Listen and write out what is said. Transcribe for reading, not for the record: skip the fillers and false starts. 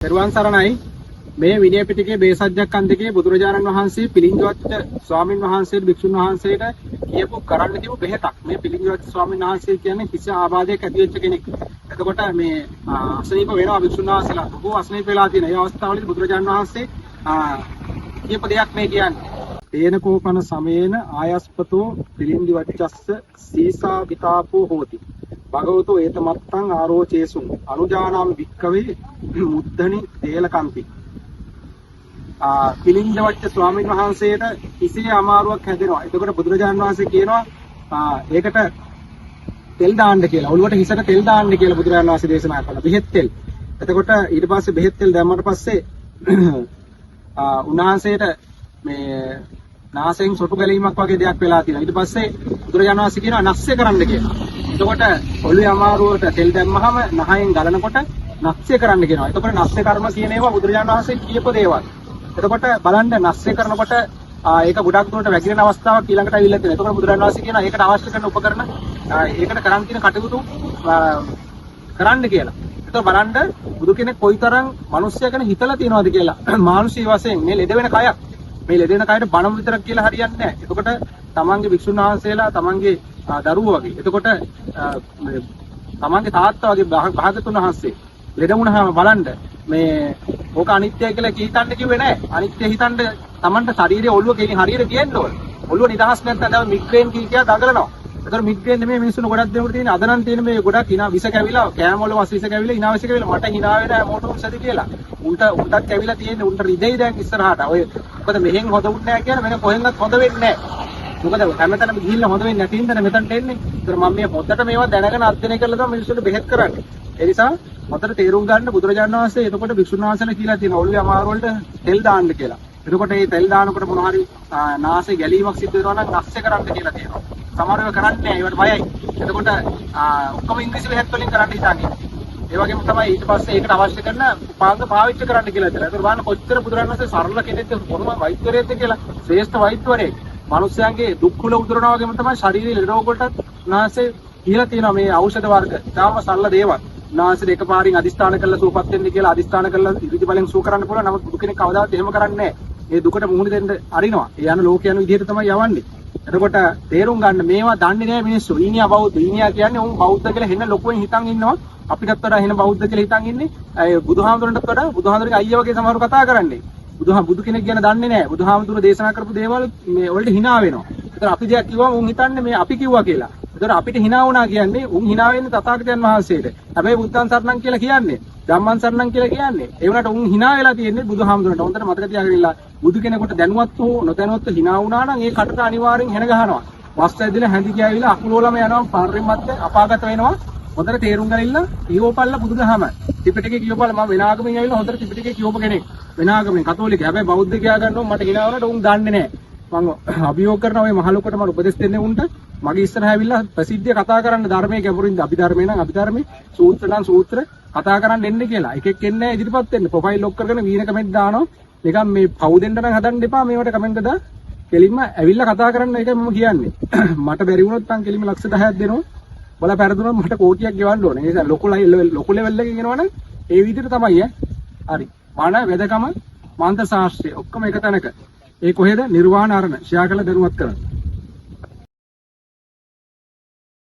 දරුවන් සරණයි මේ විනය පිටකයේ බේසජ්ජක්කන්දකේ බුදුරජාණන් වහන්සේ පිළිංගවච්ච ස්වාමින් වහන්සේට භික්ෂුන් වහන්සේට කියපු කරන්න තිබු බෙහෙතක්. මේ පිළිංගවච්ච ස්වාමින් වහන්සේ කියන්නේ හිස ආබාධයක් ඇති වෙච්ච කෙනෙක්. එතකොට මේ අසනීප වෙනවා භික්ෂුන් වහන්සේලා. බොහෝ අසනීප වෙලා තියෙන. ඒ අවස්ථාවලදී බුදුරජාණන් වහන්සේ කියපු දෙයක් මේ කියන්නේ. තේන කෝපන සමයේන ආයස්පතෝ පිළිංගවච්චස්ස සීසා විතාපෝ හෝති. භගවතෝ ඒතමත්තං ආරෝචේසුං අනුජානාමි වික්කවේ මුද්දනි තේලකන්ති. පිළිංගවච්ච ස්වාමීන් වහන්සේට කිසිේ අමාරුවක් හැදෙනවා. එතකොට බුදුරජාණන් වහන්සේ කියනවා ඒකට තෙල් දාන්න කියලා. ඔළුවට හිසට තෙල් දාන්න කියලා බුදුරජාණන් වහන්සේ දේශනා කළා. බෙහෙත් තෙල්. එතකොට ඊට පස්සේ බෙහෙත් තෙල් දැම්මට පස්සේ උන්වහන්සේට මේ නාසයෙන් සොටු ගැලීමක් වගේ දෙයක් වෙලා තියෙනවා. ඊට පස්සේ බුදුරජාණන් වහන්සේ කියනවා නැස්සේ කරන්න කියලා. එතකොට ඔළුවේ අමාරුවට තෙල් දැම්මහම නහයෙන් ගලනකොට නැස්සේ කරන්න කියනවා. එතකොට නැස්සේ කර්ම කියන ඒවා බුදුරජාණන් වහන්සේ කියපු දේවල්. එතකොට බලන්න නැස්සේ කරනකොට ඒක ගොඩක් දුරට වැగిරෙන අවස්ථාවක් ඊළඟට අවිල්ල තියෙනවා. එතකොට බුදුරජාණන් වහන්සේ කියනවා ඒකට අවශ්‍ය කරන උපකරණ ඒකට කරන් තියෙන කටයුතු කරන්න කියලා. එතකොට බලන්න බුදු කෙනෙක් කොයිතරම් මිනිස්සයා ගැන හිතලා තියනවද කියලා. මානසික වශයෙන් මේ ලෙඩ වෙන කයක් මේ ලෙඩ වෙන කයට බණ විතරක් කියලා හරියන්නේ නැහැ. එතකොට තමන්ගේ භික්ෂුන් වහන්සේලා තමන්ගේ දරුවෝ වගේ. එතකොට තමන්ගේ තාත්තා වගේ භාගතුන් වහන්සේ ලෙඩ වුණාම බලන්න මේ ඕක අනිත්‍යයි කියලා හිතන්න කිව්වේ නැහැ. අනිත්‍ය හිතන්න තමන්ට ශරීරයේ ඔළුව කෙලින් හරියට තියෙන්න ඕන. ඔළුව නිදහස් නැත්නම් දැන් මිග්‍රේන් කියා දඟලනවා. ඒතර මිග්‍රේන් නෙමෙයි මිනිස්සුන්ට ගොඩක් දෙනෙකුට තියෙන අද නම් තියෙන මේ ගොඩක් hina විස කැවිලා කෑම වල විස කැවිලා hina විස කැවිලා මට hina වෙන මොටෝ සැදි කියලා. උන්ටත් කැවිලා තියෙන්නේ උන්ට රිදෙයි දැන් ඉස්සරහට. ඔය මොකද මෙහෙන් හොද උන්නේ නැහැ කියන වෙන කොහෙන්වත් හොද වෙන්නේ නැහැ. මොකද හැමතැනම ගිහිල්ලා හොඳ වෙන්නේ නැති හින්දානේ මෙතනට එන්නේ. ඒතර මම මේ පොතට මේවා දැනගෙන අධ්‍යයනය කරලා තමයි මිනිස්සුන්ට බෙහෙත් කරන්නේ. ඒ නිසා හොඳට තේරුම් ගන්න බුදුරජාණන් වහන්සේ එතකොට භික්ෂුන් වහන්සේලා කියලා තියෙනවා ඔළුවේ අමාරු වලට තෙල් දාන්න කියලා. එතකොට මේ තෙල් දානකොට මොන හරි නාසයේ ගැලීමක් සිද්ධ වෙනවා නම් නැස්සේ කරන්න කියලා තියෙනවා. සමහරව කරන්නේ නැහැ. ඒවට බයයි. එතකොට ඔක්කොම ඉංග්‍රීසි බෙහෙත් වලින් කරන්න හිතන්නේ. ඒ වගේම තමයි ඊට පස්සේ ඒකට අවශ්‍ය කරන උපාංග පාවිච්චි කරන්න කියලා දෙනවා. ඒතර බලන්න කොච්චර බුදුරජාණන් වහන්සේ සරල කෙනෙක්ද කොහොම වෛද්‍යවරයෙක්ද කියලා. ශ්‍රේෂ්ඨ වෛද්‍යවරයෙක්. මිනිස්යාගේ දුක් කුල උදුරනවා වගේම තමයි ශාරීරික රෝග වලට නාසයේ කියලා තියෙනවා මේ ఔෂධ වර්ග. තාම සරල දේවල්. නාසයේ එකපාරින් අදිස්ථාන කරලා සුවපත් වෙන්න කියලා අදිස්ථාන කරලා ඉරිදි බලෙන් සුව කරන්න පුළුවන්. නමුත් බුදු කෙනෙක් කවදාවත් එහෙම කරන්නේ නැහැ. ඒ දුකට මුහුණ දෙන්න අරිනවා. ඒ යන ලෝක යන විදිහට තමයි යවන්නේ. එතකොට තේරුම් ගන්න මේවා දන්නේ නැහැ මිනිස්සු. ඊනියා බෞද්ධ. ඊනියා කියන්නේ උන් බෞද්ධ කියලා හෙන්න ලොකුවෙන් හිතන් ඉන්නවා. අපිටත් වඩා හෙන්න බෞද්ධ කියලා හිතන් ඉන්නේ. බුදුහාමුදුරන්ටත් වඩා බුදුහාමුදුරගේ අයියා වගේ සමහරව කතා කරන්නේ. බුදු කෙනෙක් ගැන දන්නේ නැහැ. බුදුහාමුදුරුවෝ දේශනා කරපු දේවල් මේ වලට hina වෙනවා. ඒතර අපි දෙයක් කිව්වම උන් හිතන්නේ මේ අපි කිව්වා කියලා. ඒතර අපිට hina වුණා කියන්නේ උන් hina වෙන්නේ තථාගතයන් වහන්සේට. හැබැයි බුද්ධං සරණං කියලා කියන්නේ. ධම්මං සරණං කියලා කියන්නේ. ඒ වුණාට උන් hina වෙලා තියෙන්නේ බුදුහාමුදුරන්ට. හොඳට මතක තියාගෙන ඉන්න. බුදු කෙනෙකුට දැනුවත් හෝ නොදැනුවත් hina වුණා නම් ඒ කටට අනිවාර්යෙන් හෙන ගහනවා. වස්ස ඇදලා හැඳි ගෑවිලා අකුල වලම යනවා පාරෙන් මැද්ද අපාගත වෙනවා. හොඳට තේරුම් ගනින්න කියවපල්ලා බුදුදහම. ත්‍රිපිටකේ කියවපල්ලා මම වෙන ආගමෙන් ඇවිල්ලා හොඳට ත්‍රිපිටකේ කියවප කෙනෙක්. වෙන ආගමෙන් කතෝලික. හැබැයි බෞද්ධ කියා ගන්නව මට hina වුණාට උන් දන්නේ නැහැ. මම අභියෝග කරනවා මේ මහලොකට මම උපදෙස් දෙන්නේ උන්ට. මගේ ඉස්සරහා ඇවිල්ලා ප්‍රසිද්ධිය කතා කරන්න ධර්මයේ ගැඹුරින්ද අභිධර්මේ නම් අභිධර්මේ සූත්‍ර නම් සූත්‍ර කතා කරන්න එන්න කියලා. එකෙක් එන්නේ ඉදිරිපත් වෙන්න. ප්‍රොෆයිල් ලොක් කරගෙන වීන කමෙන්ට් දානවා. නිකන් මේ පව් දෙන්න නම් හදන්න එපා මේවට කමෙන්ට් දා. කෙලින්ම ඇවිල්ලා කතා කරන්න ඒකයි මම කියන්නේ. මට බැරි වුණොත් නම් කෙලින්ම ලක්ෂ 10ක් දෙනවා. බල පෙරදුනොත් මට කෝටියක් ගෙවන්න ඕනේ. ඒ නිසා ලොකු ලෙවල් එකකින් එනවනම් ඒ විදිහට තමයි හරි. බණ වෙදකම මන්ත්‍ර ශාස්ත්‍රය ඔක්කොම එක තැනක. ඒ කොහෙද නිර්වාණ අරණ ෂෙයා කරලා දරුවත් කරන්න.